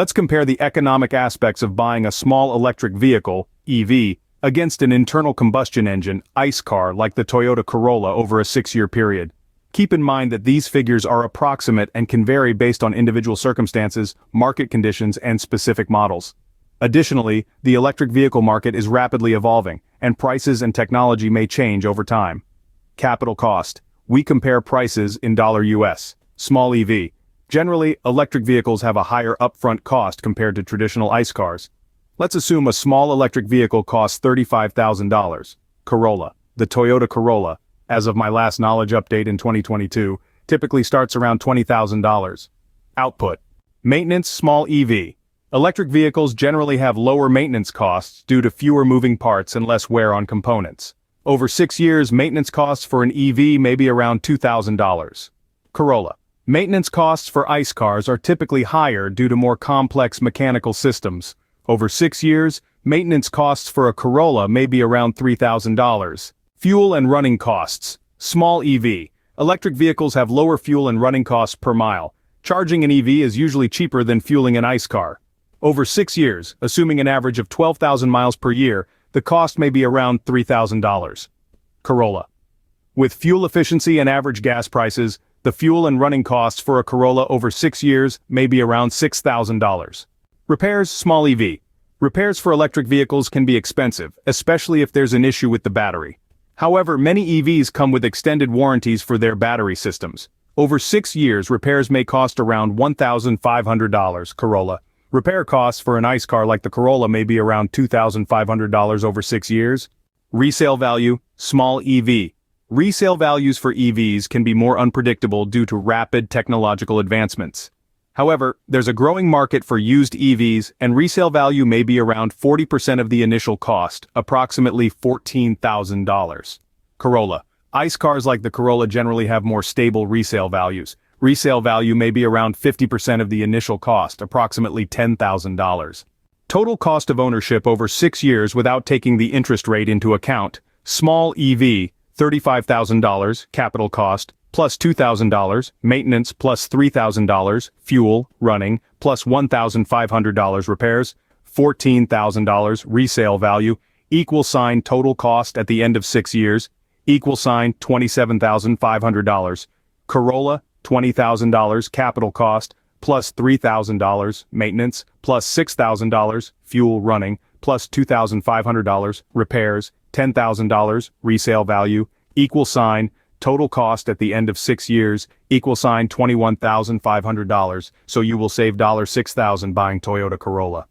Let's compare the economic aspects of buying a small electric vehicle, EV, against an internal combustion engine, ICE car like the Toyota Corolla over a 6-year period. Keep in mind that these figures are approximate and can vary based on individual circumstances, market conditions, and specific models. Additionally, the electric vehicle market is rapidly evolving, and prices and technology may change over time. Capital cost. We compare prices in $US. Small EV. Generally, electric vehicles have a higher upfront cost compared to traditional ICE cars. Let's assume a small electric vehicle costs $35,000. Corolla. The Toyota Corolla, as of my last knowledge update in 2022, typically starts around $20,000. Output. Maintenance. Small EV. Electric vehicles generally have lower maintenance costs due to fewer moving parts and less wear on components. Over 6 years, maintenance costs for an EV may be around $2,000. Corolla. Maintenance costs for ICE cars are typically higher due to more complex mechanical systems. Over 6 years, maintenance costs for a Corolla may be around $3,000. Fuel and running costs. Small EV. Electric vehicles have lower fuel and running costs per mile. Charging an EV is usually cheaper than fueling an ICE car. Over 6 years, assuming an average of 12,000 miles per year, the cost may be around $3,000. Corolla. With fuel efficiency and average gas prices, the fuel and running costs for a Corolla over 6 years may be around $6,000. Repairs. Small EV. Repairs for electric vehicles can be expensive, especially if there's an issue with the battery. However, many EVs come with extended warranties for their battery systems. Over 6 years, repairs may cost around $1,500. Corolla. Repair costs for an ICE car like the Corolla may be around $2,500 over 6 years. Resale value. Small EV. Resale values for EVs can be more unpredictable due to rapid technological advancements. However, there's a growing market for used EVs, and resale value may be around 40% of the initial cost, approximately $14,000. Corolla. ICE cars like the Corolla generally have more stable resale values. Resale value may be around 50% of the initial cost, approximately $10,000. Total cost of ownership over 6 years without taking the interest rate into account. Small EV, $35,000, capital cost, plus $2,000, maintenance plus $3,000, fuel, running, plus $1,500 repairs, $14,000 resale value, =, total cost at the end of 6 years, =, $27,500. Corolla, $20,000 capital cost, plus $3,000 maintenance, plus $6,000 fuel running, plus $2,500 repairs, $10,000 resale value, =, total cost at the end of 6 years, =, $21,500, so you will save $6,000 buying Toyota Corolla.